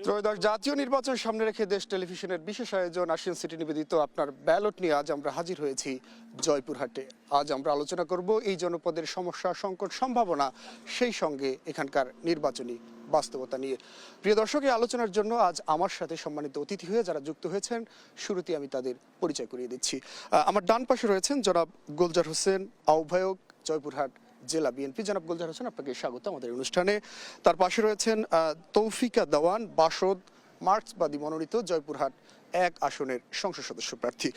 ত্রয়োদশ জাতীয় নির্বাচন সামনে রেখে দেশ টেলিভিশনের বিশেষ আয়োজন আশিয়ান সিটি নিবেদিত আপনার ব্যালট নিয়ে আজ আমরা হাজির হয়েছি জয়পুরহাটে। আজ আমরা আলোচনা করব এই জনপদের সমস্যা, সংকট, সম্ভাবনা, সেই সঙ্গে এখানকার নির্বাচনী বাস্তবতা নিয়ে। প্রিয় দর্শক, এই আলোচনার জন্য আজ আমার সাথে সম্মানিত অতিথি হয়ে যারা যুক্ত হয়েছেন, শুরুতে আমি তাদের পরিচয় করিয়ে দিচ্ছি। আমার ডান পাশে রয়েছেন জনাব গুলজার হোসেন, আহ্বায়ক, জয়পুরহাট জেলা বিএনপি। জনাব গুলজার হোসেন, আপনাকে স্বাগত আমাদের অনুষ্ঠানে। তার পাশে রয়েছেন তৌফিকা দেওয়ান, বাসদ, মার্ক্সবাদী মনোনীত, জয়পুরহাট 1 আসনের সংসদ সদস্য প্রার্থী।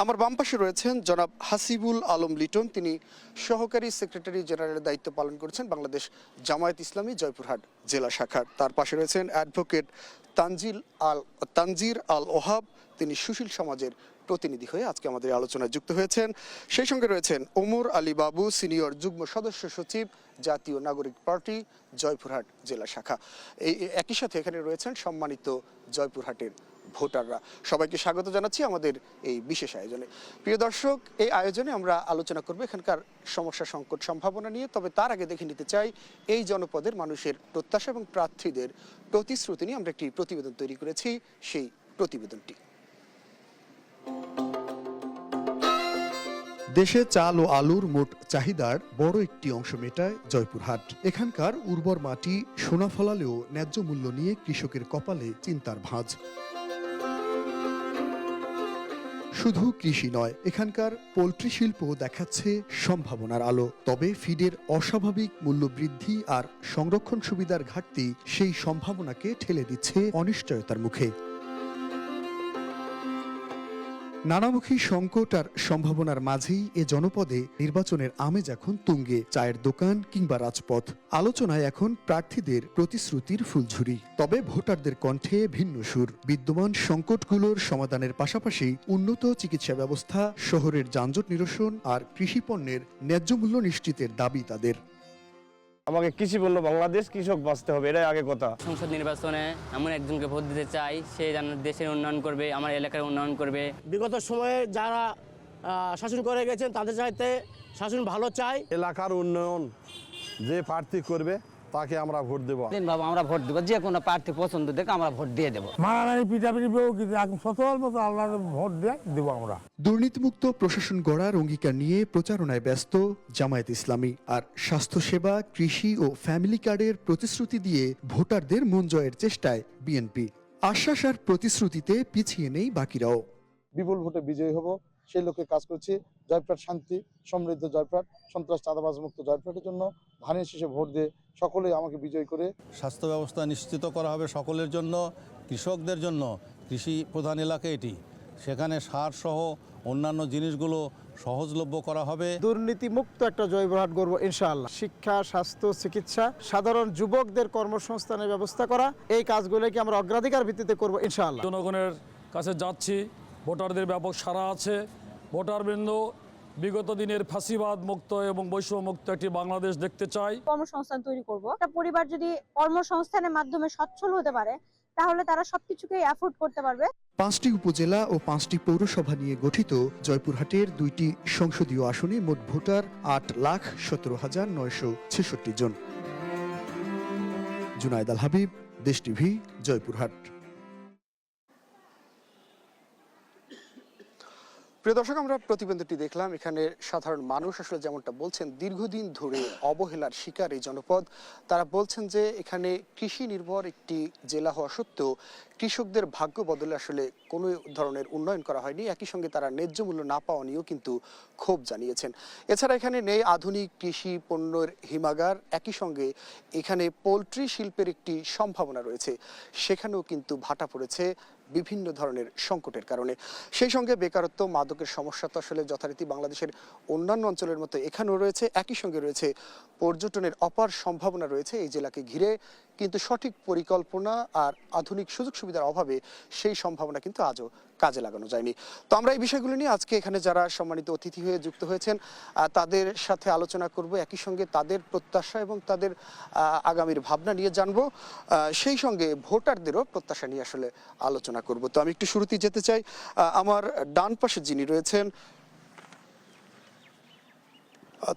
আমার বাম পাশে রয়েছেন জনাব হাসিবুল আলম লিটন, তিনি সহকারী সেক্রেটারি জেনারেলের দায়িত্ব পালন করেছেন বাংলাদেশ জামায়াত ইসলামী জয়পুরহাট জেলা শাখার। তার পাশে রয়েছেন অ্যাডভোকেট তানজির আল ওহাব, তিনি সুশীল সমাজের প্রতিনিধি হয়ে আজকে আমাদের আলোচনায় যুক্ত হয়েছেন। সেই সঙ্গে রয়েছেন ওমর আলী বাবু, সিনিয়র যুগ্ম সদস্য সচিব, জাতীয় নাগরিক পার্টি জয়পুরহাট জেলা শাখা। এই একই সাথে এখানে রয়েছেন সম্মানিত জয়পুরহাটের ভোটাররা। সবাইকে স্বাগত জানাচ্ছি আমাদের এই বিশেষ আয়োজনে। প্রিয় দর্শক, এই আয়োজনে আমরা আলোচনা করব এখানকার সমস্যা, সংকট, সম্ভাবনা নিয়ে। তবে তার আগে দেখে নিতে চাই এই জনপদের মানুষের প্রত্যাশা এবং প্রার্থীদের প্রতিশ্রুতি নিয়ে আমরা একটি প্রতিবেদন তৈরি করেছি। সেই প্রতিবেদনটি। দেশে চাল ও আলুর মোট চাহিদার বড় একটি অংশ মেটায় জয়পুরহাট। এখানকার উর্বর মাটি সোনা ফলালেও ন্যায্য মূল্য নিয়ে কৃষকের কপালে চিন্তার ভাঁজ। শুধু কৃষি নয়, এখানকার পোল্ট্রি শিল্প দেখাচ্ছে সম্ভাবনার আলো। তবে ফিডের অস্বাভাবিক মূল্য বৃদ্ধি আর সংরক্ষণ সুবিধার ঘাটতি সেই সম্ভাবনাকে ঠেলে দিচ্ছে অনিশ্চয়তার মুখে। নানামুখী সংকট আর সম্ভাবনার মাঝেই এ জনপদে নির্বাচনের আমেজ এখন তুঙ্গে। চায়ের দোকান কিংবা রাজপথ, আলোচনায় এখন প্রার্থীদের প্রতিশ্রুতির ফুলঝুরি। তবে ভোটারদের কণ্ঠে ভিন্ন সুর। বিদ্যমান সংকটগুলোর সমাধানের পাশাপাশি উন্নত চিকিৎসা ব্যবস্থা, শহরের যানজট নিরসন আর কৃষি পণ্যের ন্যায্য মূল্য নিশ্চিতের দাবি তাদের। আমাকে কৃষি বললো বাংলাদেশ কৃষক বাঁচতে হবে, এটাই আগে কথা। সংসদ নির্বাচনে এমন একজনকে ভোট দিতে চাই, সে যেন দেশের উন্নয়ন করবে, আমার এলাকার উন্নয়ন করবে। বিগত সময়ে যারা শাসন করে গেছেন তাদের চাইতে শাসন ভালো চাই। এলাকার উন্নয়ন যে প্রার্থী করবে তাকে আমরা ভোট দেবো। বাবা আমরা ভোট দেবো, যে কোনো প্রার্থী পছন্দ দেখে আমরা ভোট দিয়ে দেবো। মারামারি পিটাপিটি পেয়েও কিন্তু সচল মতো আল্লাহ ভোট দিয়ে দেবো আমরা। দুর্নীতিমুক্ত প্রশাসন গড়ার অঙ্গীকার নিয়ে প্রচারণায় ব্যস্ত জামায়াত ইসলামী। আর স্বাস্থ্যসেবা, কৃষি ও ফ্যামিলি কার্ডের প্রতিশ্রুতি দিয়ে ভোটারদের মন জয়ের চেষ্টায় বিএনপি। আশ্বাস আর প্রতিশ্রুতিতে পিছিয়ে নেই বাকিরাও। বিপুল ভোটে বিজয়ী হব, সেই লক্ষ্যে কাজ করছি। জয়পুরহাট শান্তি সমৃদ্ধ জয়পুরহাট, সন্ত্রাস চাঁদাবাজ মুক্ত জয়পুরহাটের জন্য ধানের শীষে ভোট দিয়ে সকলেই আমাকে বিজয়ী করে। স্বাস্থ্য ব্যবস্থা নিশ্চিত করা হবে সকলের জন্য, কৃষকদের জন্য। কৃষি প্রধান এলাকা এটি, সেখানে সার সহ অন্যান্য জিনিসগুলো সহজলভ্য করা হবে। দুর্নীতিমুক্ত একটা জয়পুরহাট গড়ব ইনশাআল্লাহ। শিক্ষা, স্বাস্থ্য, চিকিৎসা, সাধারণ যুবকদের কর্মসংস্থানের ব্যবস্থা করা, এই কাজগুলোকে আমরা অগ্রাধিকার ভিত্তিতে করব ইনশাআল্লাহ। জনগণের কাছে যাচ্ছি, ভোটারদের ব্যাপক সাড়া আছে। ভোটারবৃন্দ বিগত দিনের ফাঁসিবাদ মুক্ত এবং বৈষম্য মুক্ত একটি বাংলাদেশ দেখতে চাই। কর্মসংস্থান তৈরি করব। একটা পরিবার যদি কর্মসংস্থানের মাধ্যমে সচ্ছল হতে পারে, তাহলে তারা সবকিছুকেই অ্যাফোর্ড করতে পারবে। 5টি উপজেলা ও 5টি পৌরসভা নিয়ে গঠিত জয়পুরহাটের 2টি সংসদীয় আসনে মোট ভোটার 8,17,966 জন। জুনায়েদ আল হাবিব, দেশ টিভি, জয়পুরহাট। প্রিয় দর্শক, আমরা প্রতিবেদনটি দেখলাম। এখানে সাধারণ মানুষ আসলে যেমনটা বলছেন, দীর্ঘদিন ধরে অবহেলার শিকার এই জনপদ। তারা বলছেন যে এখানে কৃষি নির্ভর একটি জেলা হওয়া সত্ত্বেও কৃষকদের ভাগ্য বদলে আসলে কোনো ধরনের উন্নয়ন করা হয়নি। একই সঙ্গে তারা ন্যায্য মূল্য না পাওয়া নিয়েও কিন্তু ক্ষোভ জানিয়েছেন। এছাড়া এখানে নেই আধুনিক কৃষি পণ্যের হিমাগার। একই সঙ্গে এখানে পোলট্রি শিল্পের একটি সম্ভাবনা রয়েছে, সেখানেও কিন্তু ভাটা পড়েছে বিভিন্ন ধরনের সংকটের কারণে। সেই সঙ্গে বেকারত্ব, মাদকের সমস্যা তো আসলে যথারীতি বাংলাদেশের অন্যান্য অঞ্চলের মতো এখানেও রয়েছে। একই সঙ্গে রয়েছে পর্যটনের অপার সম্ভাবনা রয়েছে এই জেলাকে ঘিরে, কিন্তু সঠিক পরিকল্পনা আর আধুনিক সুযোগ সুবিধার অভাবে সেই সম্ভাবনা কিন্তু আজও কাজে লাগানো যায়নি। তো আমরা এই বিষয়গুলো নিয়ে আজকে এখানে যারা সম্মানিত অতিথি হয়ে যুক্ত হয়েছেন তাদের সাথে আলোচনা করব। একই সঙ্গে তাদের প্রত্যাশা এবং তাদের আগামীর ভাবনা নিয়ে জানবো। সেই সঙ্গে ভোটারদেরও প্রত্যাশা নিয়ে আসলে আলোচনা করব। তো আমি একটু শুরুতেই যেতে চাই, আমার ডান পাশে যিনি রয়েছেন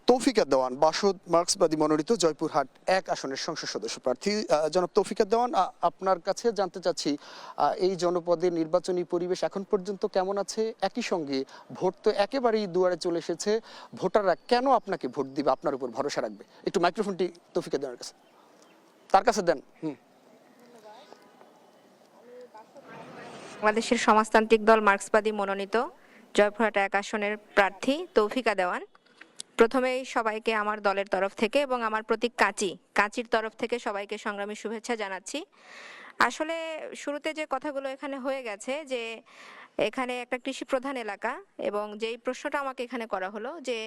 তৌফিকা দেওয়ান বাসদ মার্ক্সবাদী মনোনীত জয়পুরহাট 1 আসনের সংসদ সদস্য প্রার্থী। জনাব তৌফিকা দেওয়ান, আপনার কাছে জানতে চাচ্ছি এই জনপদের নির্বাচনী পরিবেশ এখন পর্যন্ত কেমন আছে? একই সঙ্গে ভোট তো একেবারেই দুয়ারে চলে এসেছে, ভোটাররা কেন আপনাকে ভোট দিবে, আপনার উপর ভরসা রাখবে? একটু মাইক্রোফোনটি তৌফিকা দেওয়ানের কাছে, তার কাছে দেন। বাংলাদেশের সমাজতান্ত্রিক দল মার্ক্সবাদী মনোনীত জয়পুরহাট 1 আসনের প্রার্থী তৌফিকা দেওয়ান। প্রথমেই সবাইকে আমার দলের তরফ থেকে এবং আমার প্রতীক কাঁচির তরফ থেকে সবাইকে সংগ্রামী শুভেচ্ছা জানাচ্ছি। আসলে শুরুতে যে কথাগুলো এখানে হয়ে গেছে যে এখানে একটা কৃষি প্রধান এলাকা, এবং যেই প্রশ্নটা আমাকে এখানে করা হলো যে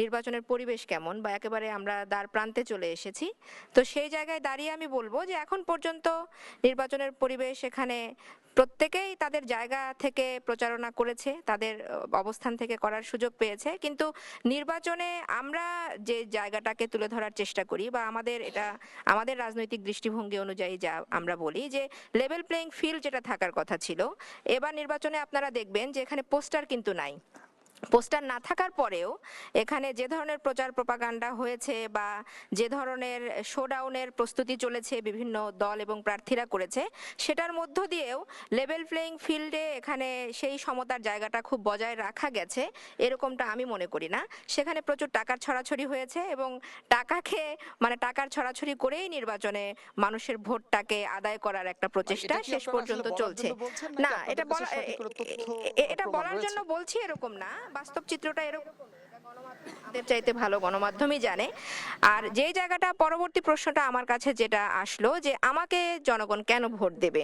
নির্বাচনের পরিবেশ কেমন, বা একেবারে আমরা দ্বার প্রান্তে চলে এসেছি, তো সেই জায়গায় দাঁড়িয়ে আমি বলবো যে এখন পর্যন্ত নির্বাচনের পরিবেশ এখানে প্রত্যেকেই তাদের জায়গা থেকে প্রচারণা করেছে, তাদের অবস্থান থেকে করার সুযোগ পেয়েছে, কিন্তু নির্বাচনে আমরা যে জায়গাটাকে তুলে ধরার চেষ্টা করি বা আমাদের রাজনৈতিক দৃষ্টিভঙ্গি অনুযায়ী যা আমরা বলি যে লেভেল প্লেইং ফিল্ড যেটা থাকার কথা ছিল, এবার নির্বাচনে আপনারা দেখবেন যে এখানে পোস্টার কিন্তু নাই। পোস্টার না থাকার পরেও এখানে যে ধরনের প্রচার প্রপাগান্ডা হয়েছে বা যে ধরনের শোডাউনের প্রস্তুতি চলেছে বিভিন্ন দল এবং প্রার্থীরা করেছে, সেটার মধ্য দিয়েও লেভেল প্লেইং ফিল্ডে এখানে সেই সমতার জায়গাটা খুব বজায় রাখা গেছে এরকমটা আমি মনে করি না। সেখানে প্রচুর টাকার ছড়াছড়ি হয়েছে এবং টাকার ছড়াছড়ি করেই নির্বাচনে মানুষের ভোটটাকে আদায় করার একটা প্রচেষ্টা শেষ পর্যন্ত চলছে। না, এটা বলার জন্য বলছি এরকম না, বাস্তব চিত্রটা এরকম। গণমাধ্যমের চাইতে ভালো গণমাধ্যমই জানে। আর যে জায়গাটা পরবর্তী প্রশ্নটা আমার কাছে যেটা আসলো যে আমাকে জনগণ কেন ভোট দেবে,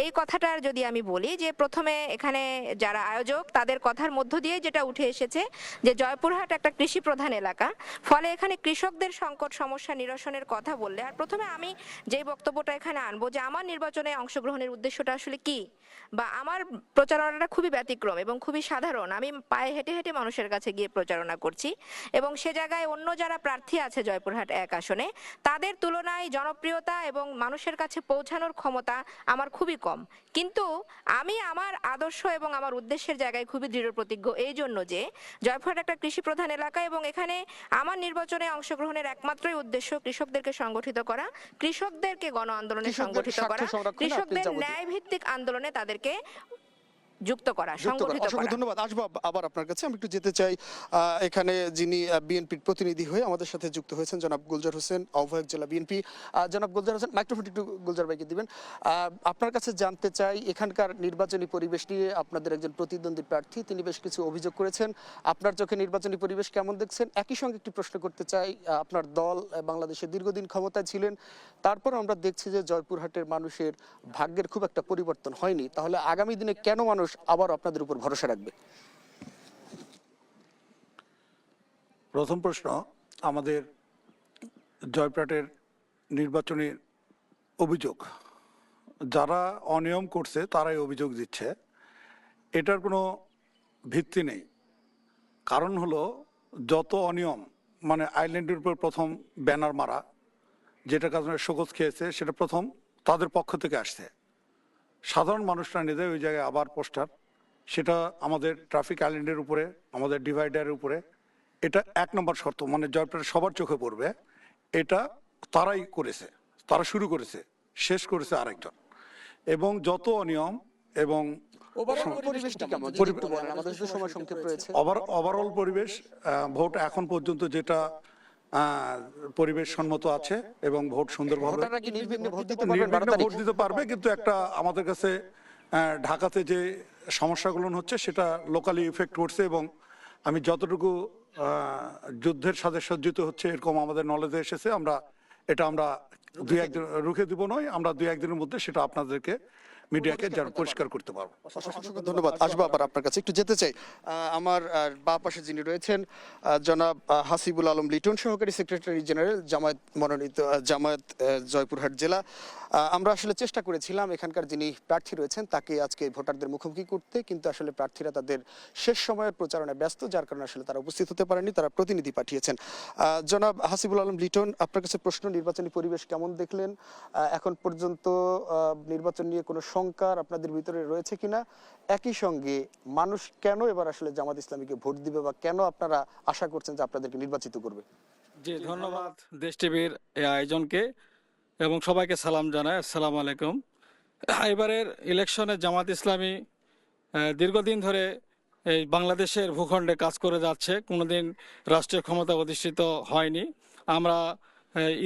এই কথাটার যদি আমি বলি যে প্রথমে এখানে যারা আয়োজক তাদের কথার মধ্য দিয়ে যেটা উঠে এসেছে যে জয়পুরহাট একটা কৃষি প্রধান এলাকা, ফলে এখানে কৃষকদের সংকট সমস্যা নিরসনের কথা বললে, আর প্রথমে আমি যে বক্তব্যটা এখানে আনবো যে আমার নির্বাচনে অংশগ্রহণের উদ্দেশ্যটা আসলে কি, বা আমার প্রচারণাটা খুবই ব্যতিক্রম এবং খুবই সাধারণ। আমি পায়ে হেঁটে হেঁটে মানুষের কাছে গিয়ে প্রচারণা করছি এবং সে জায়গায় অন্য যারা প্রার্থী আছে জয়পুরহাট 1 আসনে তাদের তুলনায় জনপ্রিয়তা এবং মানুষের কাছে পৌঁছানোর ক্ষমতা আমার খুবই কম, কিন্তু আমি আমার আদর্শ এবং আমার উদ্দেশ্যের জায়গায় খুবই দৃঢ় প্রতিজ্ঞ, এই জন্য যে জয়পুরহাট একটা কৃষি প্রধান এলাকা এবং এখানে আমার নির্বাচনে অংশগ্রহণের একমাত্রই উদ্দেশ্য কৃষকদেরকে সংগঠিত করা, কৃষকদেরকে গণ আন্দোলনে সংগঠিত করা, কৃষকদের ন্যায় ভিত্তিক আন্দোলনে তাদেরকে যুক্ত করা, সংগঠিত করা। অসংখ্য ধন্যবাদ। আসবো আবার আপনার কাছে। আমি একটু যেতে চাই এখানে যিনি বিএনপির প্রতিনিধি হয়ে আমাদের সাথে যুক্ত হয়েছেন, জনাব গুলজার হোসেন, আহ্বায়ক জেলা বিএনপি। জনাব গুলজার হোসেন, মাইক্রোফোন একটু গুলজার ভাইকে দিবেন। আপনার কাছে জানতে চাই এখানকার নির্বাচনী পরিবেশ নিয়ে। আপনাদের একজন প্রতিদ্বন্দ্বী প্রার্থী, তিনি বেশ কিছু অভিযোগ করেছেন, আপনার চোখে নির্বাচনী পরিবেশ কেমন দেখছেন? একই সঙ্গে একটি প্রশ্ন করতে চাই, আপনার দল বাংলাদেশে দীর্ঘদিন ক্ষমতায় ছিলেন, তারপর আমরা দেখছি যে জয়পুরহাটের মানুষের ভাগ্যের খুব একটা পরিবর্তন হয়নি, তাহলে আগামী দিনে কেন মানুষ আবার আপনাদের উপর ভরসা রাখবে? প্রথম প্রশ্ন, আমাদের জয়পুরহাটের নির্বাচনী অভিযোগ, যারা অনিয়ম করছে তারাই অভিযোগ দিচ্ছে, এটার কোনো ভিত্তি নেই। কারণ হলো যত অনিয়ম, মানে আইল্যান্ডের উপর প্রথম ব্যানার মারা, যেটা কারণে শোকজ খেয়েছে, সেটা প্রথম তাদের পক্ষ থেকে আসছে। সাধারণ মানুষরা নিয়ে যায় ওই জায়গায় আবার পোস্টার, সেটা আমাদের ট্রাফিক আইল্যান্ডের উপরে, আমাদের ডিভাইডারের উপরে, এটা 1 নম্বর শর্ত, মানে জয়পুরহাট সবার চোখে পড়বে। এটা তারাই করেছে, তারা শুরু করেছে, শেষ করেছে আরেকজন। এবং যত অনিয়ম এবং ওভারঅল পরিবেশ, ভোট এখন পর্যন্ত যেটা পরিবেশ সম্মত আছে এবং ভোট সুন্দরভাবে ভোট দিতে পারবে, কিন্তু একটা আমাদের কাছে ঢাকাতে যে সমস্যাগুলো হচ্ছে সেটা লোকালি ইফেক্ট করছে, এবং আমি যতটুকু যুদ্ধের সাথে সজ্জিত হচ্ছে এরকম আমাদের নলেজে এসেছে, আমরা 2-1 দিন রুখে দিব নয়, আমরা 2-1 দিনের মধ্যে সেটা আপনাদেরকে মিডিয়াকে পরিষ্কার করতে পারবো। অসংখ্য ধন্যবাদ। আসবো আবার আপনার কাছে। একটু যেতে চাই আমার বাঁ পাশে যিনি রয়েছেন, জনাব হাসিবুল আলম লিটন, সহকারী সেক্রেটারি জেনারেল জামায়াত মনোনীত, জামায়াত জয়পুরহাট জেলা। আমরা আসলে চেষ্টা করেছিলাম এখানকার যিনি প্রার্থী রয়েছেন তাকে আজকে ভোটারদের মুখোমুখি করতে, কিন্তু আসলে প্রার্থীরা তাদের শেষ সময়ের প্রচারণায় ব্যস্ত, যার কারণে আসলে তারা উপস্থিত হতে পারেনি, তারা প্রতিনিধি পাঠিয়েছেন। জনাব হাসিবুল আলম লিটন, আপনার কাছে প্রশ্ন, নির্বাচনী পরিবেশ কেমন দেখলেন? এখন পর্যন্ত নির্বাচন নিয়ে কোনো সংস্কার আপনাদের ভিতরে রয়েছে কিনা, একই সঙ্গে মানুষ কেন এবার আসলে জামাত ইসলামীকে ভোট দিবে বা কেন আপনারা আশা করছেন যে আপনাদেরকে নির্বাচিত করবে? জি, ধন্যবাদ দেশ টিভির এই আয়োজনকে এবং সবাইকে সালাম জানাই, আসসালামু আলাইকুম। এবারের ইলেকশনে জামাত ইসলামী দীর্ঘদিন ধরে এই বাংলাদেশের ভূখণ্ডে কাজ করে যাচ্ছে, কোনোদিন রাষ্ট্রীয় ক্ষমতা অধিষ্ঠিত হয়নি। আমরা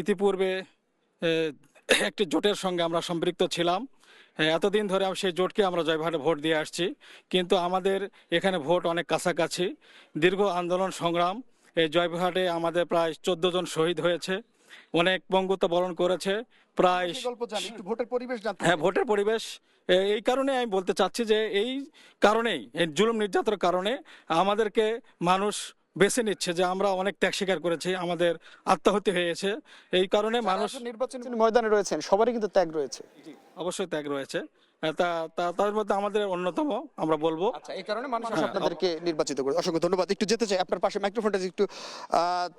ইতিপূর্বে একটি জোটের সঙ্গে আমরা সম্পৃক্ত ছিলাম, এতদিন ধরে সেই জোটকে আমরা জয়পুরহাটে ভোট দিয়ে আসছি, কিন্তু আমাদের এখানে ভোট অনেক কাছাকাছি। দীর্ঘ আন্দোলন সংগ্রাম, এই জয়পুরহাটে আমাদের প্রায় 14 জন শহীদ হয়েছে, অনেক বঙ্গত্ব বরণ করেছে প্রায়। ভোটের পরিবেশ জানতে। হ্যাঁ, ভোটের পরিবেশ এই কারণে আমি বলতে চাচ্ছি যে এই কারণেই, এই জুলুম নির্যাতনের কারণে আমাদেরকে মানুষ বেছে নিচ্ছে, যে আমরা অনেক ত্যাগ স্বীকার করেছি, আমাদের আত্মাহুতি হয়েছে, এই কারণে মানুষ নির্বাচনী ময়দানে রয়েছেন, সবারই কিন্তু ত্যাগ রয়েছে। অবশ্যই ত্যাগ রয়েছে, তার মধ্যে আমাদের অন্যতম আমরা বলবো। আচ্ছা, এই কারণে মানুষ আপনাদেরকে নির্বাচিত করে। অসংখ্য ধন্যবাদ। একটু যেতে চাই আপনার পাশে মাইক্রোফোনটা একটু।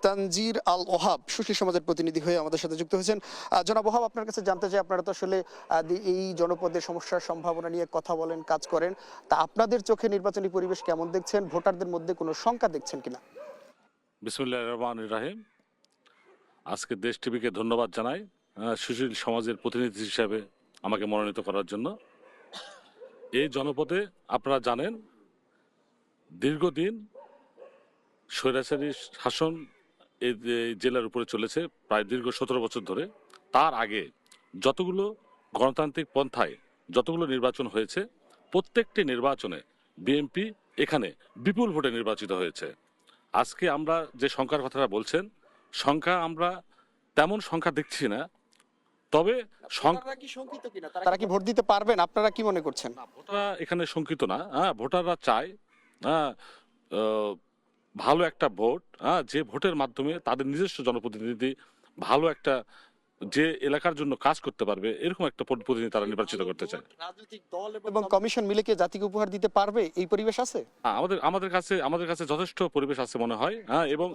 তানজির আল ওহাব সুশীল সমাজের প্রতিনিধি হয়ে আমাদের সাথে যুক্ত হয়েছেন। জনাব ওহাব, আপনার কাছে জানতে চাই, আপনারা তো আসলে এই জনপদের সমস্যার সম্ভাবনা নিয়ে কথা বলেন, কাজ করেন, তা আপনাদের চোখে নির্বাচনী পরিবেশ কেমন দেখছেন? ভোটারদের মধ্যে কোনো শঙ্কা দেখছেন কিনা? বিসমিল্লাহির রহমানির রহিম। আজকে দেশ টিভিকে ধন্যবাদ জানাই সুশীল সমাজের প্রতিনিধি হিসাবে আমাকে মনোনীত করার জন্য। এই জনপদে আপনারা জানেন দীর্ঘদিন স্বৈরাচারী শাসন এই জেলার উপরে চলেছে প্রায় দীর্ঘ 17 বছর ধরে। তার আগে যতগুলো গণতান্ত্রিক পন্থায় যতগুলো নির্বাচন হয়েছে, প্রত্যেকটি নির্বাচনে বিএনপি এখানে বিপুল ভোটে নির্বাচিত হয়েছে। আজকে আমরা যে সংখ্যার কথাটা বলছেন, সংখ্যা আমরা তেমন সংখ্যা দেখছি না, তবে তারা কি ভোট দিতে পারবেন, আপনারা কি মনে করছেন? ভোটাররা এখানে শঙ্কিত না। ভোটাররা চায় ভালো একটা ভোট, যে ভোটের মাধ্যমে তাদের নিজস্ব জনপ্রতিনিধি ভালো একটা, যে এলাকার জন্য কাজ করতে পারবে, এরকম একটা প্রতিনিধি তারা নির্বাচিত করতে চায়। রাজনৈতিক দল এবং কমিশন মিলে কি জাতিকে উপহার দিতে পারবে, এই পরিবেশ আছে? আমাদের কাছে যথেষ্ট পরিবেশ আছে মনে হয়। এবং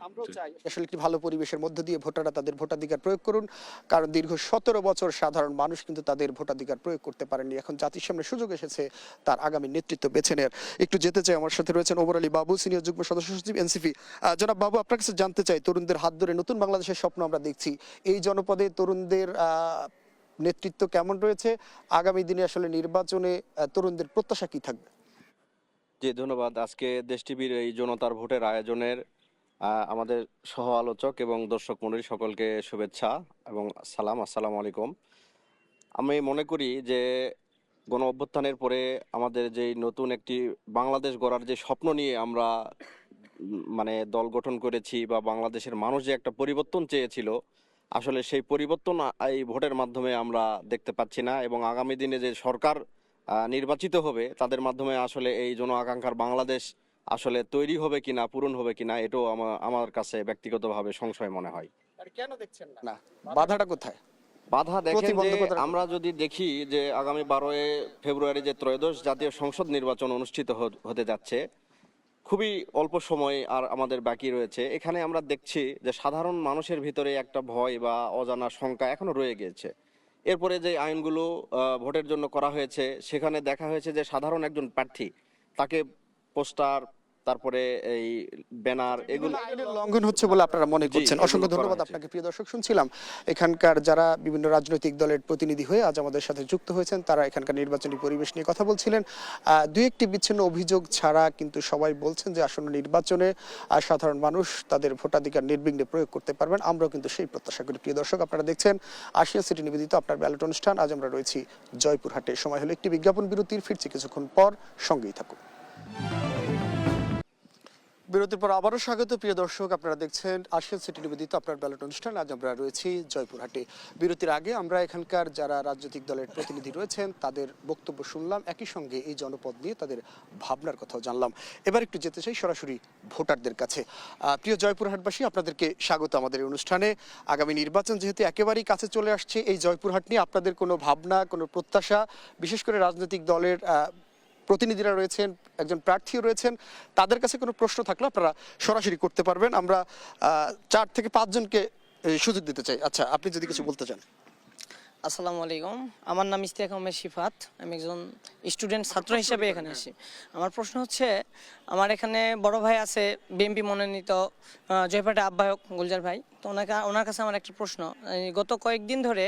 আমরাও চাই আসলে একটি ভালো পরিবেশের মধ্য দিয়ে ভোটাররা তাদের ভোটাধিকার প্রয়োগ করুন, কারণ দীর্ঘ 17 বছর সাধারণ মানুষ কিন্তু তাদের ভোটাধিকার প্রয়োগ করতে পারেননি। এখন জাতির সামনে সুযোগ এসেছে তার আগামী নেতৃত্ব বেছে নেওয়ার। একটু যেতে চাই, আমার সাথে রয়েছেন ওমর আলী বাবু, সিনিয়র যুগ্ম সদস্য সচিব এনসিপি। জনাব বাবু, আপনার কাছে জানতে চাই, তরুণদের হাত ধরে নতুন বাংলাদেশের স্বপ্ন আমরা দেখছি, এই জনপদে তরুণদের নেতৃত্ব কেমন রয়েছে? আগামী দিনে আসলে নির্বাচনে তরুণদের প্রত্যাশা কি থাকবে? জি, ধন্যবাদ। আজকে দেশ টিভির এই জনতার ভোটের আয়োজনের আমাদের সহ আলোচক এবং দর্শক মণ্ডলী সকলকে শুভেচ্ছা এবং সালাম, আসসালামু আলাইকুম। আমি মনে করি যে গণ অভ্যুত্থানের পরে আমাদের যে নতুন একটি বাংলাদেশ গড়ার যে স্বপ্ন নিয়ে আমরা মানে দল গঠন করেছি, বা বাংলাদেশের মানুষ যে একটা পরিবর্তন চেয়েছিল, আসলে সেই পরিবর্তন এই ভোটের মাধ্যমে আমরা দেখতে পাচ্ছি না। এবং আগামী দিনে যে সরকার নির্বাচিত হবে, তাদের মাধ্যমে আসলে এই জন আকাঙ্ক্ষার বাংলাদেশ আসলে তৈরি হবে কিনা, পূরণ হবে কিনা, এটাও আমার কাছে ব্যক্তিগতভাবে সংশয় মনে হয়। কেন দেখছেন না, বাধাটা কোথায়? বাধা দেখেন যে আমরা যদি দেখি যে আগামী 12 ফেব্রুয়ারি যে ত্রয়োদশ জাতীয় সংসদ নির্বাচন অনুষ্ঠিত হতে যাচ্ছে, খুবই অল্প সময় আর আমাদের বাকি রয়েছে। এখানে আমরা দেখছি যে সাধারণ মানুষের ভিতরে একটা ভয় বা অজানা শঙ্কা এখনো রয়ে গিয়েছে। এরপরে যে আইনগুলো ভোটের জন্য করা হয়েছে, সেখানে দেখা হয়েছে যে সাধারণ একজন প্রার্থী, তাকে পোস্টার, তারপরে এই ব্যানার, এগুলো লঙ্ঘন হচ্ছে বলে আপনারা মনে করছেন। অসংখ্য ধন্যবাদ আপনাকে। প্রিয় দর্শক, শুনছিলাম এখানকার যারা বিভিন্ন রাজনৈতিক দলের প্রতিনিধি হয়ে আজ আমাদের সাথে যুক্ত হয়েছেন, তারা এখানকার নির্বাচনী পরিবেশ নিয়ে কথা বলছিলেন। দুই একটি বিচ্ছিন্ন অভিযোগ ছাড়া কিন্তু সবাই বলছেন যে আসন্ন নির্বাচনে সাধারণ মানুষ তাদের ভোটাধিকার নির্বিঘ্নে প্রয়োগ করতে পারবেন। আমরাও কিন্তু সেই প্রত্যাশা করি। প্রিয় দর্শক, আপনারা দেখছেন আশিয়ান সিটি নিবেদিত আপনার ব্যালট অনুষ্ঠান। আজ আমরা রয়েছি জয়পুরহাটে। সময় হলো একটি বিজ্ঞাপন বিরতির, ফিরছি কিছুক্ষণ পর, সঙ্গেই থাকুন। বিরতির পর আবারও স্বাগত। প্রিয় দর্শক, আপনারা দেখছেন আশিয়ান সিটি নিবেদিত আপনার ব্যালট অনুষ্ঠান। আজ আমরা রয়েছি জয়পুরহাটে। বিরতির আগে আমরা এখানকার যারা রাজনৈতিক দলের প্রতিনিধি রয়েছেন তাদের বক্তব্য শুনলাম, একই সঙ্গে এই জনপদ নিয়ে তাদের ভাবনার কথাও জানলাম। এবার একটু যেতে চাই সরাসরি ভোটারদের কাছে। প্রিয় জয়পুরহাটবাসী, আপনাদেরকে স্বাগত আমাদের এই অনুষ্ঠানে। আগামী নির্বাচন যেহেতু একেবারেই কাছে চলে আসছে, এই জয়পুরহাট নিয়ে আপনাদের কোনো ভাবনা, কোনো প্রত্যাশা, বিশেষ করে রাজনৈতিক দলের প্রতিনিধিরা রয়েছেন, একজন প্রার্থীও রয়েছেন, তাদের কাছে কোনো প্রশ্ন থাকলে আপনারা সরাসরি করতে পারবেন। আমরা 4 থেকে 5 জনকে সুযোগ দিতে চাই। আচ্ছা, আপনি যদি কিছু বলতে চান। আসসালামু আলাইকুম, আমার নাম ইস্তিয়াক আহমেদ শিফাত। আমি একজন স্টুডেন্ট ছাত্র হিসেবে এখানে আসি। আমার প্রশ্ন হচ্ছে, আমার এখানে বড় ভাই আছে বিএনপি মনোনীত জয়পাটের আহ্বায়ক গুলজার ভাই। তো ওনার কাছে আমার একটা প্রশ্ন। গত কয়েকদিন ধরে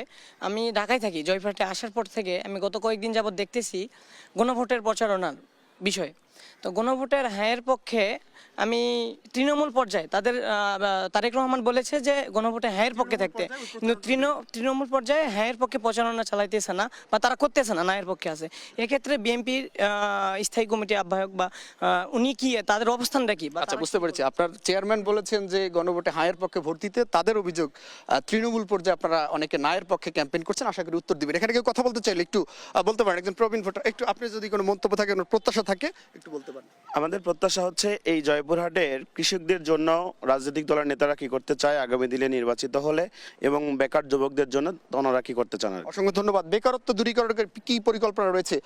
আমি ঢাকায় থাকি, জয়পাটে আসার পর থেকে আমি গত কয়েকদিন যাবৎ দেখতেছি গণভোটের প্রচারণার বিষয়। তো গণভোটের হ্যাঁয়ের পক্ষে আমি তৃণমূল পর্যায়ে তারেক রহমান বলেছে যে গণভোটে হ্যাঁয়ের পক্ষে থাকতে, কিন্তু তৃণমূল পর্যায়ে হ্যাঁয়ের পক্ষে প্রচারণা চালাইতেছে না বা তারা করতেছে না, নায়ের পক্ষে আছে। এক্ষেত্রে বিএনপির স্থায়ী কমিটি আহ্বায়ক বা উনি কি, তাদের অবস্থানটা কি? আচ্ছা, বুঝতে পেরেছি। আপনার চেয়ারম্যান বলেছেন যে গণভোটে হায়ের পক্ষে ভোট দিতে, তাদের অভিযোগ তৃণমূল পর্যায়ে আপনারা অনেকে নায়ের পক্ষে ক্যাম্পেইন করছেন। আশা করি উত্তর দিবেন। এখানে কেউ কথা বলতে চাইলে একটু বলতে পারেন, একজন প্রবীণ ভোটার। একটু আপনি যদি কোনো মন্তব্য থাকে, কোনো প্রত্যাশা থাকে একটু বলতে পারেন। আমাদের প্রত্যাশা হচ্ছে এই জয়পুরহাটের কৃষকদের জন্য রাজনৈতিক দলের নেতারা কি করতে চায় আগামী দিনে নির্বাচিত হলে, এবং বেকার যুবকদের জন্য ওনারা কি করতে চান। অসংখ্য ধন্যবাদ। বেকারত্ব দূরীকরণের কি পরিকল্পনা রয়েছে?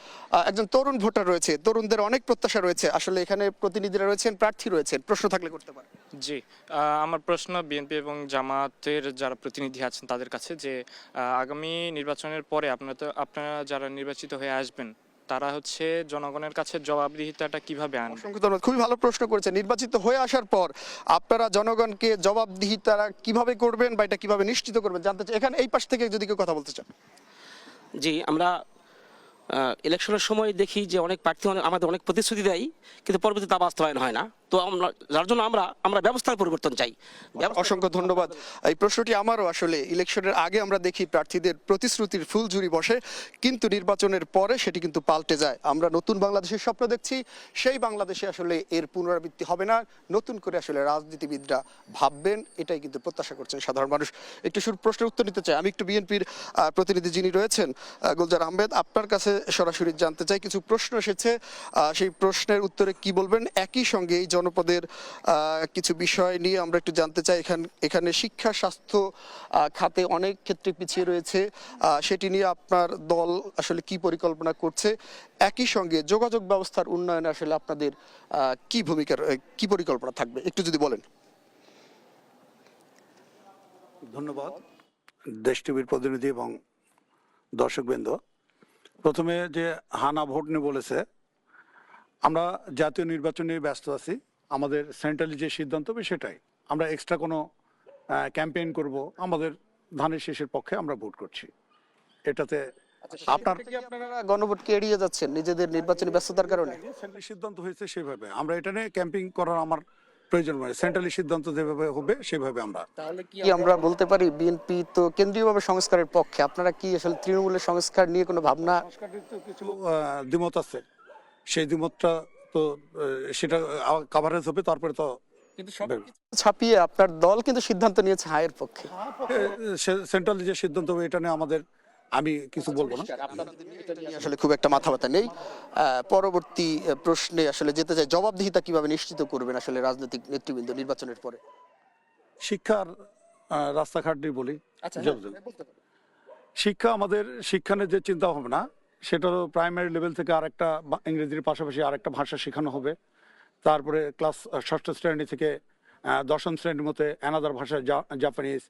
একজন তরুণ ভোটার রয়েছে, তরুণদের অনেক প্রত্যাশা রয়েছে। আসলে এখানে প্রতিনিধিরা রয়েছেন, প্রার্থী রয়েছেন, প্রশ্ন থাকলে করতে পারেন। জি, আমার প্রশ্ন বিএনপি এবং জামাতের যারা প্রতিনিধি আছেন তাদের কাছে, যে আগামী নির্বাচনের পরে আপনারা যারা নির্বাচিত হয়ে আসবেন তারা হচ্ছে জনগণের কাছে জবাবদিহিতাটা কিভাবে আনবেন? অসংখ্য ধন্যবাদ। খুবই ভালো প্রশ্ন করেছেন। নির্বাচিত হয়ে আসার পর আপনারা জনগণকে জবাবদিহিতা কিভাবে করবেন বা এটা কিভাবে নিশ্চিত করবেন জানতে চাই। এখানে এই পাশ থেকে যদি কেউ কথা বলতে চান। জি, আমরা ইলেকশনের সময় দেখি যে অনেক প্রার্থী আমাদের অনেক প্রতিশ্রুতি দেয়, কিন্তু পরবর্তীতে তা বাস্তবায়ন হয় না। তো যার জন্য আমরা ব্যবস্থার পরিবর্তন চাই। অসংখ্য ধন্যবাদ। এই প্রশ্নটি আমারও। আসলে ইলেকশনের আগে আমরা দেখি প্রার্থীদের প্রতিশ্রুতির ফুলঝুরি বসে, কিন্তু নির্বাচনের পরে সেটি কিন্তু পাল্টে যায়। আমরা নতুন বাংলাদেশের স্বপ্ন দেখছি, সেই বাংলাদেশে আসলে এর পুনরাবৃত্তি হবে না। নতুন করে আসলে রাজনীতিবিদরা ভাববেন, এটাই কিন্তু প্রত্যাশা করছেন সাধারণ মানুষ। একটু প্রশ্নের উত্তর নিতে চাই। আমি একটু বিএনপির প্রতিনিধি যিনি রয়েছেন গুলজার আহমেদ, আপনার কাছে সরাসরি জানতে চাই। কিছু প্রশ্ন এসেছে, সেই প্রশ্নের উত্তরে কি বলবেন? একই সঙ্গে এই জনপদের কিছু বিষয় নিয়ে আমরা একটু জানতে চাই। এখানে শিক্ষা স্বাস্থ্য খাতে অনেক ক্ষেত্রে পিছিয়ে রয়েছে, সেটি নিয়ে আপনার দল আসলে কি পরিকল্পনা করছে? একই সঙ্গে যোগাযোগ ব্যবস্থার উন্নয়নে আসলে আপনাদের কি ভূমিকার, কি পরিকল্পনা থাকবে একটু যদি বলেন। ধন্যবাদ দেশ টিভির প্রতিনিধি এবং দর্শকবৃন্দ। প্রথমে যে হানা ভোট নিয়ে বলেছে, আমরা জাতীয় নির্বাচন নিয়ে ব্যস্ত আছি। আমাদের সেন্ট্রালি যে সিদ্ধান্ত হবে সেটাই। আমরা এক্সট্রা কোনো ক্যাম্পেইন করব, আমাদের ধানের শেষের পক্ষে আমরা ভোট করছি। এটাতে আপনারা গণভোটকে এড়িয়ে যাচ্ছেন নিজেদের নির্বাচনী ব্যস্ততার কারণে? সিদ্ধান্ত হয়েছে সেভাবে, আমরা এটা নিয়ে ক্যাম্পেইন করার আমার প্রয়োজন নয়। সেন্ট্রালি সিদ্ধান্ত যেভাবে হবে সেভাবে আমরা। তাহলে কি আমরা বলতে পারি বিএনপি তো কেন্দ্রীয়ভাবে সংস্কারের পক্ষে, আপনারা কি আসলে তৃণমূলের সংস্কার নিয়ে কোনো ভাবনা? কিছু দ্বিমত আছে, সেই দ্বিমতটা তো সেটা কভারেজ হবে, তারপরে তো ছাপিয়ে আপনার দল কিন্তু সিদ্ধান্ত নিয়েছে হায়ের পক্ষে। সেন্ট্রাল যে সিদ্ধান্ত হবে এটা নিয়ে আমি কিছু বলবো না। আসলে খুব একটা মাথা ব্যথা নেই। পরবর্তী প্রশ্নে আসলে যেতে চাই, জবাবদিহিতা কিভাবে নিশ্চিত করবেন আসলে রাজনৈতিক নেতৃবৃন্দ নির্বাচনের পরে? শিক্ষার রাস্তাঘাট নিয়ে বলি। শিক্ষা, আমাদের শিক্ষানের যে চিন্তা ভাবনা, সেটা প্রাইমারি লেভেল থেকে আরেকটা ইংরেজির পাশাপাশি আরেকটা ভাষা শেখানো হবে। তারপরে ক্লাস 6ষ্ঠ শ্রেণী থেকে 10ম শ্রেণীর মধ্যে অ্যানাদার ভাষা, জাপানিজ,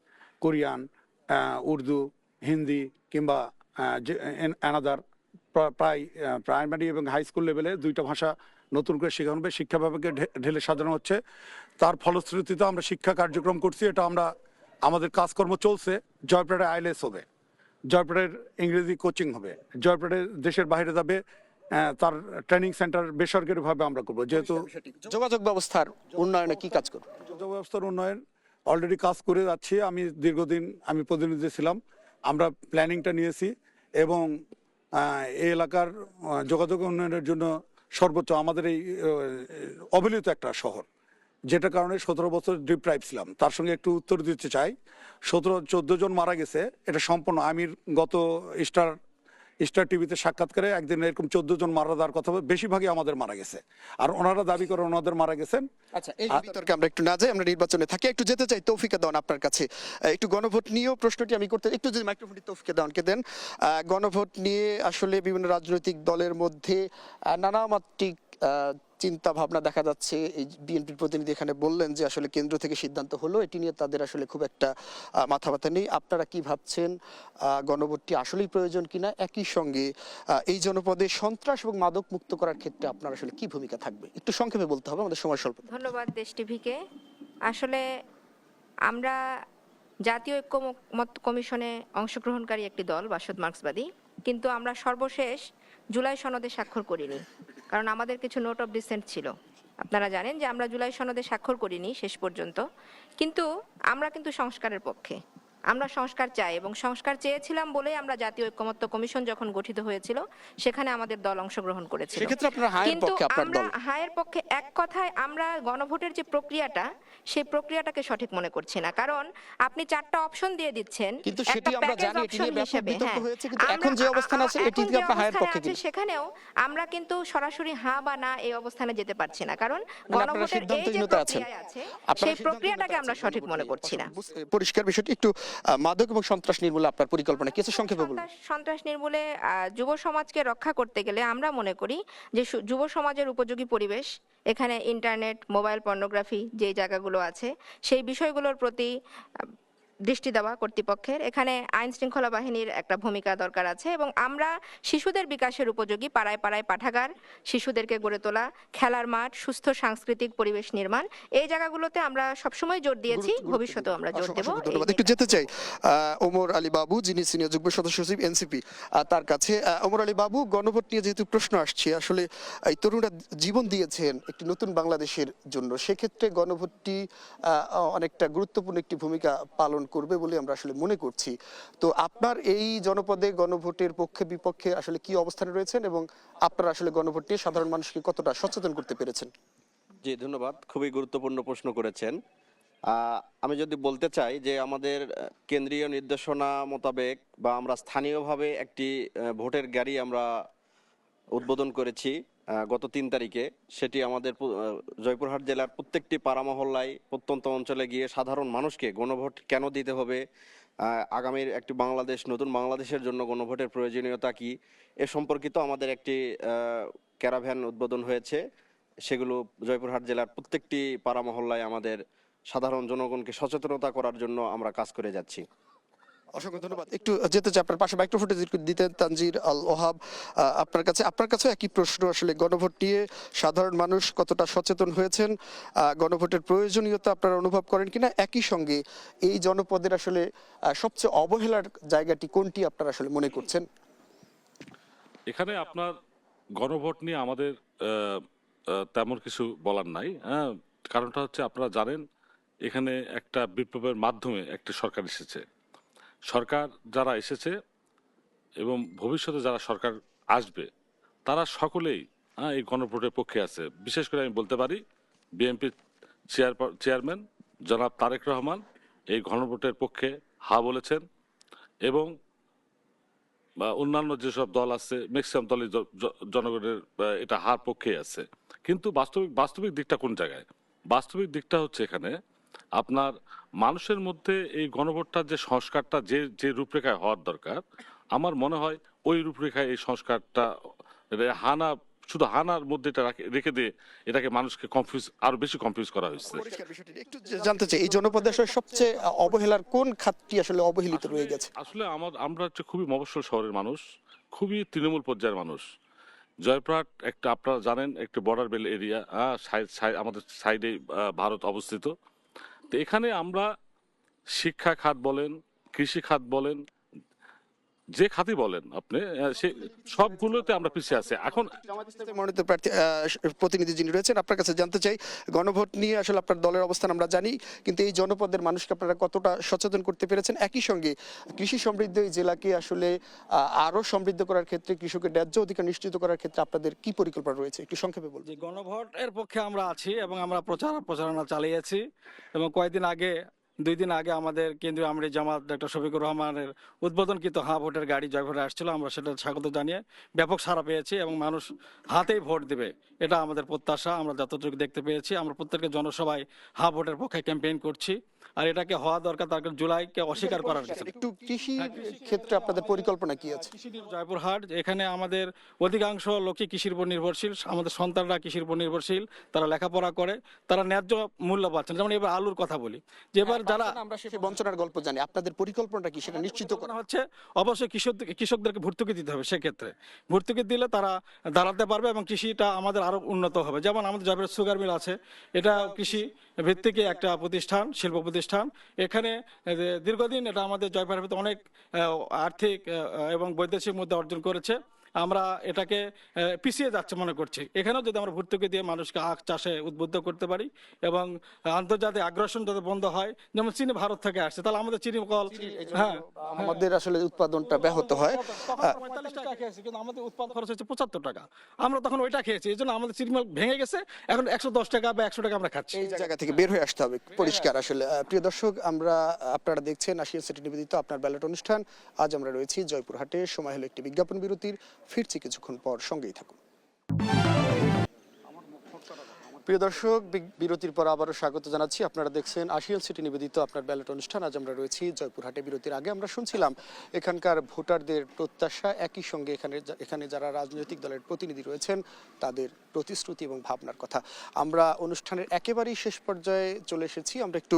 কোরিয়ান, উর্দু, হিন্দি কিংবা অ্যানাদার, প্রায় প্রাইমারি এবং হাই স্কুল লেভেলে 2টা ভাষা নতুন করে শেখানো হবে। শিক্ষা বিভাগকে ঢেলে সাজানো হচ্ছে। তার ফলশ্রুতিতে আমরা শিক্ষা কার্যক্রম করছি। এটা আমাদের কাজকর্ম চলছে। জয়পুরে আইএলএস হবে, জয়পুরের ইংরেজি কোচিং হবে, জয়পুরের দেশের বাইরে যাবে, তার ট্রেনিং সেন্টার বেসরকারিভাবে আমরা করবো। যেহেতু যোগাযোগ ব্যবস্থার উন্নয়নে কি কাজ করব? যোগাযোগ ব্যবস্থার উন্নয়ন অলরেডি কাজ করে যাচ্ছি। দীর্ঘদিন আমি প্রতিনিধি ছিলাম, আমরা প্ল্যানিংটা নিয়েছি এবং এই এলাকার যোগাযোগ উন্নয়নের জন্য সর্বোচ্চ আমাদের এই অবহেলিত একটা শহর, যেটা কারণে 17 বছর ডিপ্রাইভ ছিলাম। তার সঙ্গে একটু উত্তর দিতে চাই। 14 জন মারা গেছে, এটা সম্পূর্ণ আমির গত স্টার টিভিতে সাক্ষাৎকারে একদিন এরকম 14 জন মারা যাওয়ার কথা, বেশিরভাগই আমাদের মারা গেছে, আর ওনারা দাবি করে ওনাদের মারা গেছেন। আচ্ছা, এই বিতর্কে আমরা একটু না যাই, আমরা নির্বাচনে থাকি। একটু যেতে চাই তৌফিকা দেওয়ান আপনার কাছে। একটু গণভোট নিয়েও প্রশ্নটি আমি করতে, একটু যদি মাইক্রোফোনটি তৌফিকা দেওয়ানকে দেন। গণভোট নিয়ে আসলে বিভিন্ন রাজনৈতিক দলের মধ্যে নানা মাত্রিক চিন্তা ভাবনা দেখা যাচ্ছে। এই বিএনপির প্রতিনিধি এখানে বললেন যে আসলে কেন্দ্র থেকে সিদ্ধান্ত হলো, এটি নিয়ে তাদের আসলে খুব একটা মাথা ব্যথা নেই। আপনারা কি ভাবছেন, গণভোটটি আসলেই প্রয়োজন কিনা? একই সঙ্গে এই জনপদে সন্ত্রাস এবং মাদক মুক্ত করার ক্ষেত্রে আপনার আসলে কি ভূমিকা থাকবে? একটু সংক্ষেপে বলতে হবে, আমাদের সময় স্বল্প। ধন্যবাদ দেশ টিভিকে। আসলে আমরা জাতীয় ঐক্যমত্য কমিশনে অংশগ্রহণকারী একটি দল বাসদ মার্ক্সবাদী, কিন্তু আমরা সর্বশেষ জুলাই সনদে স্বাক্ষর করিনি, কারণ আমাদের কিছু নোট অফ ডিসেন্ট ছিল। আপনারা জানেন যে আমরা জুলাই সনদে স্বাক্ষর করিনি শেষ পর্যন্ত, কিন্তু আমরা কিন্তু সংস্কারের পক্ষে। আমরা সংস্কার চাই এবং সংস্কার চেয়েছিলাম বলেই আমরা জাতীয় ঐক্যমত্য কমিশন যখন গঠিত হয়েছিল সেখানে আমাদের দল অংশগ্রহণ করেছিল। সেক্ষেত্রে আপনারা হায়ের কিন্তু পক্ষে, আপনার আমরা দল হায়ের পক্ষে। এক কথায় আমরা গণভোটের যে প্রক্রিয়াটা, সেই প্রক্রিয়াটাকে সঠিক মনে করছি না, কারণ আপনি 4টা অপশন দিয়ে দিচ্ছেন। কিন্তু একটা সেটি আমরা প্যাকেজ জানি, এটি নিয়ে অপশন ব্যাপক হিসেবে, বিতর্ক হ্যাঁ। হয়েছে, কিন্তু আমরা- এখন যে অবস্থান আছে এখন এটি যে আপনারা হায়ের অবস্থানে পক্ষে আছে কিনা? সেখানেও আমরা কিন্তু সরাসরি হ্যাঁ বা না এই অবস্থানে যেতে পারছি না, কারণ আপনারা গণভোটের এই যে সিদ্ধান্তহীনতা আছেন। প্রক্রিয়া আছে আপনারা সেই সিদ্ধান্তহীনতা প্রক্রিয়াটাকে আমরা আছেন। সঠিক মনে করছি না। পরিষ্কার বিষয়টি। একটু মাদক এবং সন্ত্রাস নির্মূলে আপনার পরিকল্পনা কি আছে, সংক্ষেপে বলুন। সন্ত্রাস নির্মূলে যুব সমাজকে রক্ষা করতে গেলে আমরা মনে করি যে যুব সমাজের উপযোগী পরিবেশ, এখানে ইন্টারনেট, মোবাইল পর্নোগ্রাফি যে জায়গাগুলো আছে সেই বিষয়গুলোর প্রতি দৃষ্টি দেওয়া কর্তৃপক্ষের। এখানে আইন শৃঙ্খলা বাহিনীর একটা ভূমিকা দরকার আছে, এবং আমরা শিশুদের বিকাশের উপযোগী পাড়ায় পাড়ায় পাঠাগার, শিশুদেরকে গড়ে তোলা, খেলার মাঠ, সুস্থ সাংস্কৃতিক পরিবেশ নির্মাণ, এই জায়গাগুলোতে আমরা সবসময় জোর দিয়েছি, ভবিষ্যতেও আমরা জোর দেব। ধন্যবাদ। একটু যেতে চাই ওমর আলী বাবু, যিনি সিনিয়র যুগ্ম সদস্য সচিব এনসিপি, তার কাছে। ওমর আলী বাবু, গণভোট নিয়ে যেহেতু প্রশ্ন আসছে, আসলে এই তরুণরা জীবন দিয়েছেন একটি নতুন বাংলাদেশের জন্য, সেক্ষেত্রে গণভোটটি অনেকটা গুরুত্বপূর্ণ একটি ভূমিকা পালন করবে বলে আমরা আসলে মনে করছি। তো আপনার এই জনপদে গণভোটের পক্ষে বিপক্ষে আসলে কি অবস্থানে রয়েছেন, এবং আপনারা আসলে গণভোট নিয়ে সাধারণ মানুষকে কতটা সচেতন করতে পেরেছেন? জি, ধন্যবাদ। খুবই গুরুত্বপূর্ণ প্রশ্ন করেছেন। আমি যদি বলতে চাই যে আমাদের কেন্দ্রীয় নির্দেশনা মোতাবেক বা আমরা স্থানীয়ভাবে একটি ভোটের গাড়ি আমরা উদ্বোধন করেছি গত 3 তারিখে। সেটি আমাদের জয়পুরহাট জেলার প্রত্যেকটি পাড়া মহল্লায়, প্রত্যন্ত অঞ্চলে গিয়ে সাধারণ মানুষকে গণভোট কেন দিতে হবে, আগামীর একটি বাংলাদেশ, নতুন বাংলাদেশের জন্য গণভোটের প্রয়োজনীয়তা কি, এ সম্পর্কিত আমাদের একটি ক্যারাভ্যান উদ্বোধন হয়েছে। সেগুলো জয়পুরহাট জেলার প্রত্যেকটি পাড়া মহল্লায় আমাদের সাধারণ জনগণকে সচেতনতা করার জন্য আমরা কাজ করে যাচ্ছি। অসংখ্য ধন্যবাদ। একটু যেতে চাই আপনার পাশে মাইক্রোফোনে দিতেন তানজির আল ওহাব, আপনার কাছে একই প্রশ্ন। আসলে গণভোট নিয়ে সাধারণ মানুষ কতটা সচেতন হয়েছেন, গণভোটের প্রয়োজনীয়তা আপনারা অনুভব করেন কিনা? একই সঙ্গে এই জনপদের আসলে সবচেয়ে অবহেলার জায়গাটি কোনটি আপনারা আসলে মনে করছেন? এখানে আপনার গণভোট নিয়ে আমাদের তেমন কিছু বলার নাই। হ্যাঁ, কারণটা হচ্ছে আপনারা জানেন এখানে একটা বিপ্লবের মাধ্যমে একটা সরকার এসেছে। সরকার যারা এসেছে এবং ভবিষ্যতে যারা সরকার আসবে তারা সকলেই এই গণভোটের পক্ষে আছে। বিশেষ করে আমি বলতে পারি বিএনপির চেয়ারম্যান জনাব তারেক রহমান এই গণভোটের পক্ষে হা বলেছেন, এবং অন্যান্য যেসব দল আছে ম্যাক্সিমাম দলই জনগণের এটা হার পক্ষে আছে। কিন্তু বাস্তবিক দিকটা কোন জায়গায়? বাস্তবিক দিকটা হচ্ছে এখানে আপনার মানুষের মধ্যে এই গণভোটটার যে সংস্কারটা যে রূপরেখায় হওয়ার দরকার, আমার মনে হয় ওই রূপরেখায় এই সংস্কারটা শুধু হানার মধ্যে এটা রেখে দিয়ে এটাকে মানুষকে আরো বেশি কনফিউজ করা হয়েছে। একটু জানতে চাই, এই জনপদে আসলে সবচেয়ে অবহেলার কোন খাতটি আসলে অবহেলিত রয়ে গেছে? আসলে আমরা হচ্ছে খুবই মফস্বল শহরের মানুষ, খুবই তৃণমূল পর্যায়ের মানুষ। জয়পুরহাট একটা, আপনারা জানেন, একটি বর্ডার বেল এরিয়া, আমাদের সাইডে ভারত অবস্থিত। তো এখানে আমরা শিক্ষা খাত বলেন, কৃষি খাত বলেন, যে খাতি বলেন আপনি, সে সবগুলোতে আমরা পিছিয়ে আছি। এখন মনোনীত প্রার্থী প্রতিনিধি যিনি রয়েছেন, আপনার কাছে জানতে চাই, গণভোট নিয়ে আসলে আপনার দলের অবস্থান আমরা জানি, কিন্তু এই জনপদের মানুষকে আপনারা কতটা সচেতন করতে পেরেছেন? একই সঙ্গে কৃষি সমৃদ্ধ এই জেলাকে আসলে আরো সমৃদ্ধ করার ক্ষেত্রে, কৃষকের ন্যায্য অধিকার নিশ্চিত করার ক্ষেত্রে আপনাদের কি পরিকল্পনা রয়েছে, একটু সংক্ষেপে বলুন। গণভোটের পক্ষে আমরা আছি এবং আমরা প্রচারণা চালিয়েছি, এবং কয়েকদিন আগে 2 দিন আগে আমাদের কেন্দ্রীয় আমরি জামাত ডক্টর শফিকুর রহমানের উদ্বোধনকৃত ভোটের গাড়ি জয়পুরহাটে আসছিল, আমরা সেটা স্বাগত জানিয়ে ব্যাপক সাড়া পেয়েছি এবং মানুষ হাতেই ভোট দেবে এটা আমাদের প্রত্যাশা। আমরা যতটুকু দেখতে পেয়েছি, আমরা প্রত্যেকটা জনসভায় ভোটের পক্ষে ক্যাম্পেইন করছি, আর এটাকে হওয়া দরকার, তার কারণ জুলাইকে অস্বীকার করার কিছু নেই। একটু কৃষির ক্ষেত্রে আপনাদের পরিকল্পনা কি আছে? জয়পুরহাট এখানে আমাদের অধিকাংশ লোকই কৃষির উপর নির্ভরশীল, আমাদের সন্তানরা কৃষির উপর নির্ভরশীল, তারা লেখাপড়া করে, তারা ন্যায্য মূল্য পাচ্ছেন। যেমন এবার আলুর কথা বলি, যে এবার যারা আমরা সেই বঞ্চনার গল্প জানি, আপনাদের পরিকল্পনাটা কি সেটা নিশ্চিত করা হচ্ছে অবশ্যই কৃষকদেরকে ভর্তুকি দিতে হবে। সেক্ষেত্রে ভর্তুকি দিলে তারা দাঁড়াতে পারবে এবং কৃষিটা আমাদের আরো উন্নত হবে। যেমন আমাদের জয়পুর সুগার মিল আছে, এটা কৃষি ভিত্তিক একটা প্রতিষ্ঠান, শিল্প প্রতিষ্ঠান। এখানে দীর্ঘদিন এটা আমাদের জয়পুরের ভিতরে অনেক আর্থিক এবং বৈদেশিক মুদ্রা অর্জন করেছে। আমরা এটাকে পিছিয়ে যাচ্ছে মনে করছি। এখানেও যদি আমরা ভর্তুকি দিয়ে মানুষকে আখ চাষে উদ্বুদ্ধ করতে পারি এবং আন্তর্জাতিক আগ্রাসন যাতে বন্ধ হয়, যেমন চিনি ভারত থেকে আসছে, তাহলে আমাদের চিনি কল আমাদের আসলে উৎপাদনটা ব্যাহত হয়। 45 টাকা খেয়েছি, কিন্তু আমাদের উৎপাদন খরচ হচ্ছে 75 টাকা, আমরা তখন ওইটা খেয়েছি। এই জন্য আমাদের চিনি মিল ভেঙে গেছে, এখন 110 টাকা বা 100 টাকা আমরা খাচ্ছি। এই জায়গা থেকে বের হয়ে আসতে হবে পরিষ্কার। আসলে প্রিয় দর্শক, আপনারা দেখছেন আশিয়ান সিটি নিবেদিত আপনার ব্যালট অনুষ্ঠান। আজ আমরা রয়েছি জয়পুরহাটে। সময় হলো একটি বিজ্ঞাপন বিরতির, ফিরছি কিছুক্ষণ পর, সঙ্গেই থাকুন। প্রিয় দর্শক, বিরতির পর আবারও স্বাগত জানাচ্ছি। আপনারা দেখছেন আশিয়ান সিটি নিবেদিত আপনার ব্যালট অনুষ্ঠান। আজ আমরা রয়েছি জয়পুরহাটে। বিরতির আগে আমরা শুনছিলাম এখানকার ভোটারদের প্রত্যাশা, একই সঙ্গে এখানে যারা রাজনৈতিক দলের প্রতিনিধি রয়েছেন তাদের প্রতিশ্রুতি এবং ভাবনার কথা। আমরা অনুষ্ঠানের একেবারেই শেষ পর্যায়ে চলে এসেছি। আমরা একটু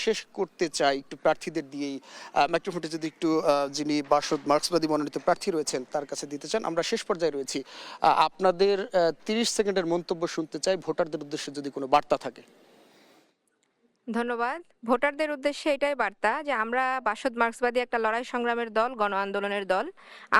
শেষ করতে চাই একটু প্রার্থীদের দিয়েই। মাইক্রোফোনটা যদি একটু যিনি বাসদ মার্ক্সবাদী মনোনীত প্রার্থী রয়েছেন তার কাছে দিতে চান। আমরা শেষ পর্যায়ে রয়েছি। আপনাদের 30 সেকেন্ডের মন্তব্য শুনতে চাই, ভোটারদের উদ্দেশ্যে যদি কোনো বার্তা থাকে। ধন্যবাদ। ভোটারদের উদ্দেশ্যে এটাই বার্তা যে আমরা বাসদ মার্ক্সবাদী একটা লড়াই সংগ্রামের দল, গণ আন্দোলনের দল।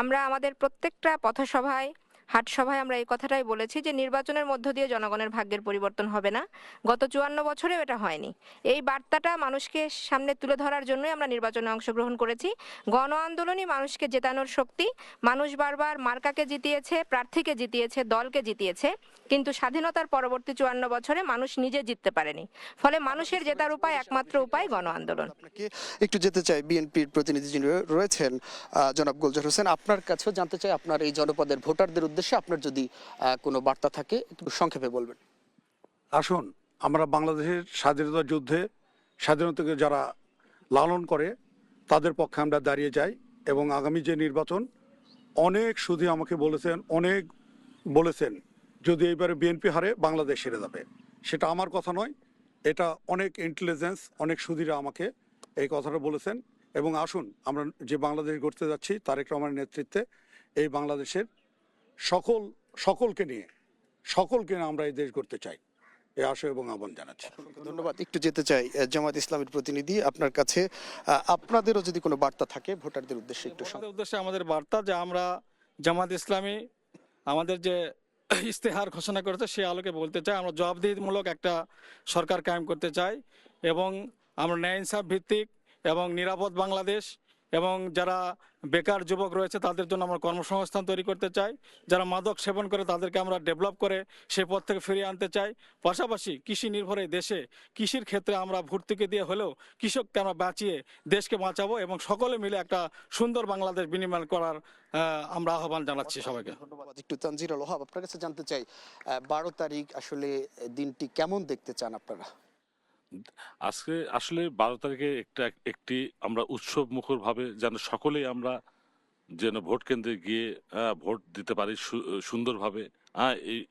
আমরা আমাদের প্রত্যেকটা পথসভায়, হাটসভায় আমরা এই কথাটাই বলেছি যে নির্বাচনের মধ্য দিয়ে জনগণের ভাগ্যের পরিবর্তন হবে না। গত 54 বছরেও এটা হয়নি। এই বার্তাটা মানুষকে সামনে তুলে ধরার জন্যই আমরা নির্বাচনে অংশগ্রহণ করেছি। গণ আন্দোলনই মানুষকে জেতানোর শক্তি। মানুষ বারবার মার্কাকে জিতিয়েছে, প্রার্থীকে জিতিয়েছে, দলকে জিতিয়েছে, কিন্তু স্বাধীনতার পরবর্তী 54 বছরে মানুষ নিজে জিততে পারেনি। ফলে মানুষের জেতার উপায়, একমাত্র উপায় গণ আন্দোলন। একটু যেতে চাই বিএনপির প্রতিনিধি যিনি রয়েছেন জনাব গুলজার হোসেন, আপনার কাছেও জানতে চাই আপনার এই জনপদের ভোটারদের উদ্দেশ্যে আপনার যদি কোনো বার্তা থাকে একটু সংক্ষেপে বলবেন। আসুন, আমরা বাংলাদেশের স্বাধীনতা যুদ্ধে স্বাধীনতাকে যারা লালন করে তাদের পক্ষে আমরা দাঁড়িয়ে যাই এবং আগামী যে নির্বাচন, অনেক সুধী আমাকে বলেছেন যদি এইবারে বিএনপি হারে বাংলাদেশ হেরে যাবে। সেটা আমার কথা নয়, এটা অনেক ইন্টেলিজেন্স, অনেক সুধীরা আমাকে এই কথাটা বলেছেন। এবং আসুন, আমরা যে বাংলাদেশ গড়তে যাচ্ছি তারেক রহমানের নেতৃত্বে, এই বাংলাদেশের সকলকে নিয়ে আমরা এই দেশ গড়তে চাই, এই আশা এবং আহ্বান জানাচ্ছি। ধন্যবাদ। একটু যেতে চাই জামাত ইসলামের প্রতিনিধি আপনার কাছে, আপনাদেরও যদি কোনো বার্তা থাকে ভোটারদের উদ্দেশ্যে একটু। আমাদের বার্তা যে আমরা জামাত ইসলামী আমাদের যে ইস্তেহার ঘোষণা করেছে সে আলোকে বলতে চাই, আমরা জবাবদিহিমূলক একটা সরকার কায়েম করতে চাই এবং আমরা ন্যায় ইনসাফ ভিত্তিক এবং নিরাপদ বাংলাদেশ, এবং যারা বেকার যুবক রয়েছে তাদের জন্য আমরা কর্মসংস্থান তৈরি করতে চাই। যারা মাদক সেবন করে তাদেরকে আমরা ডেভেলপ করে সেই পথ থেকে ফিরিয়ে আনতে চাই। পাশাপাশি কৃষি নির্ভর এই দেশে কৃষির ক্ষেত্রে আমরা ভর্তুকি দিয়ে হলেও কৃষককে আমরা বাঁচিয়ে দেশকে বাঁচাবো এবং সকলে মিলে একটা সুন্দর বাংলাদেশ বিনির্মাণ করার আমরা আহ্বান জানাচ্ছি সবাইকে। ধন্যবাদ। একটু তানজির আল ওহাব আপনার কাছে জানতে চাই, 12 তারিখ আসলে দিনটি কেমন দেখতে চান আপনারা? আজকে আসলে 12 তারিখে একটি আমরা উৎসব মুখর ভাবে যেন সকলেই আমরা যেন ভোট কেন্দ্রে গিয়ে ভোট দিতে পারি সুন্দরভাবে,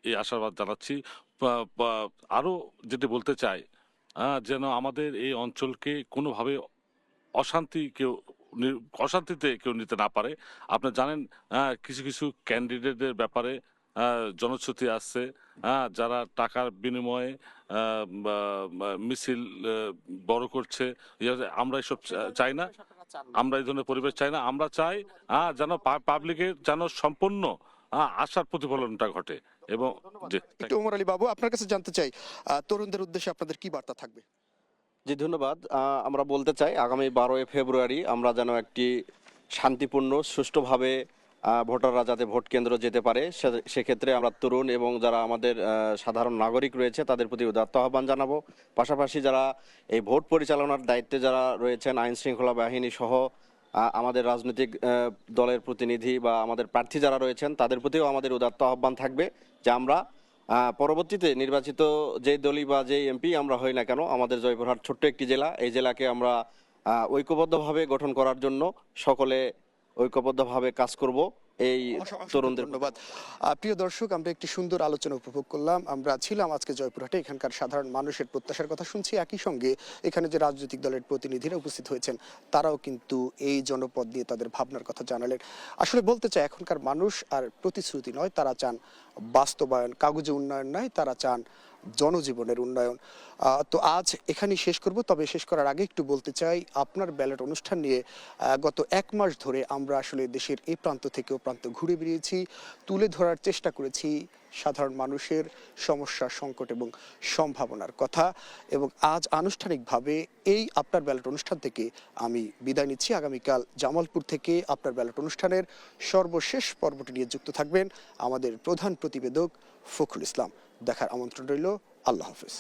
এই আশাবাদ জানাচ্ছি। আরো যেটা বলতে চাই, যেন আমাদের এই অঞ্চলকে কোনোভাবে অশান্তিতে কেউ নিতে না পারে। আপনারা জানেন কিছু কিছু ক্যান্ডিডেটের ব্যাপারে জনশ্রুতি আসছে, যারা টাকার বিনিময়ে মিছিল বড় করছে। আমরা এসব চাই না, আমরা এই ধরনের পরিবেশ চাই না। আমরা চাই যেন পাবলিকের যেন সম্পূর্ণ আশার প্রতিফলনটা ঘটে। এবং ওমর আলী বাবু আপনার কাছে জানতে চাই, তরুণদের উদ্দেশ্যে আপনাদের কি বার্তা থাকবে? জি ধন্যবাদ। আমরা বলতে চাই আগামী 12 ফেব্রুয়ারি আমরা যেন একটি শান্তিপূর্ণ সুষ্ঠুভাবে ভোটাররা যাতে ভোট কেন্দ্র যেতে পারে সেক্ষেত্রে আমরা তরুণ এবং যারা আমাদের সাধারণ নাগরিক রয়েছে তাদের প্রতি উদাত্ত আহ্বান জানাবো। পাশাপাশি যারা এই ভোট পরিচালনার দায়িত্বে যারা রয়েছেন, আইন শৃঙ্খলা বাহিনী সহ আমাদের রাজনৈতিক দলের প্রতিনিধি বা আমাদের প্রার্থী যারা রয়েছেন তাদের প্রতিও আমাদের উদাত্ত আহ্বান থাকবে যে আমরা পরবর্তীতে নির্বাচিত যেই দলই বা যেই এমপি আমরা হই না কেন, আমাদের জয়পুরহাট ছোট্ট একটি জেলা, এই জেলাকে আমরা ঐক্যবদ্ধভাবে গঠন করার জন্য সকলে ঐক্যবদ্ধভাবে কাজ করব। এই তরুণদের ধন্যবাদ। প্রিয় দর্শক, আমরা একটি সুন্দর আলোচনা উপভোগ করলাম। আমরা ছিলাম আজকে জয়পুরহাটে, এখানকার সাধারণ মানুষের প্রত্যাশার কথা শুনছি। একই সঙ্গে এখানে যে রাজনৈতিক দলের প্রতিনিধিরা উপস্থিত হয়েছেন তারাও কিন্তু এই জনপদ নিয়ে তাদের ভাবনার কথা জানালেন। আসলে বলতে চাই, এখনকার মানুষ আর প্রতিশ্রুতি নয়, তারা চান বাস্তবায়ন, কাগজে উন্নয়ন নয়, তারা চান জনজীবনের উন্নয়ন। তো আজ এখানেই শেষ করব। তবে শেষ করার আগে একটু বলতে চাই, আপনার ব্যালট অনুষ্ঠান নিয়ে গত 1 মাস ধরে আমরা আসলে দেশের এই প্রান্ত থেকে ও প্রান্ত ঘুরে বেরিয়েছি, তুলে ধরার চেষ্টা করেছি সাধারণ মানুষের সমস্যা, সংকট এবং সম্ভাবনার কথা। এবং আজ আনুষ্ঠানিকভাবে এই আপনার ব্যালট অনুষ্ঠান থেকে আমি বিদায় নিচ্ছি। আগামীকাল জামালপুর থেকে আপনার ব্যালট অনুষ্ঠানের সর্বশেষ পর্বটি নিয়ে যুক্ত থাকবেন আমাদের প্রধান প্রতিবেদক ফখরুল ইসলাম। দেখার আমন্ত্রণ রইল। আল্লাহ হাফেজ।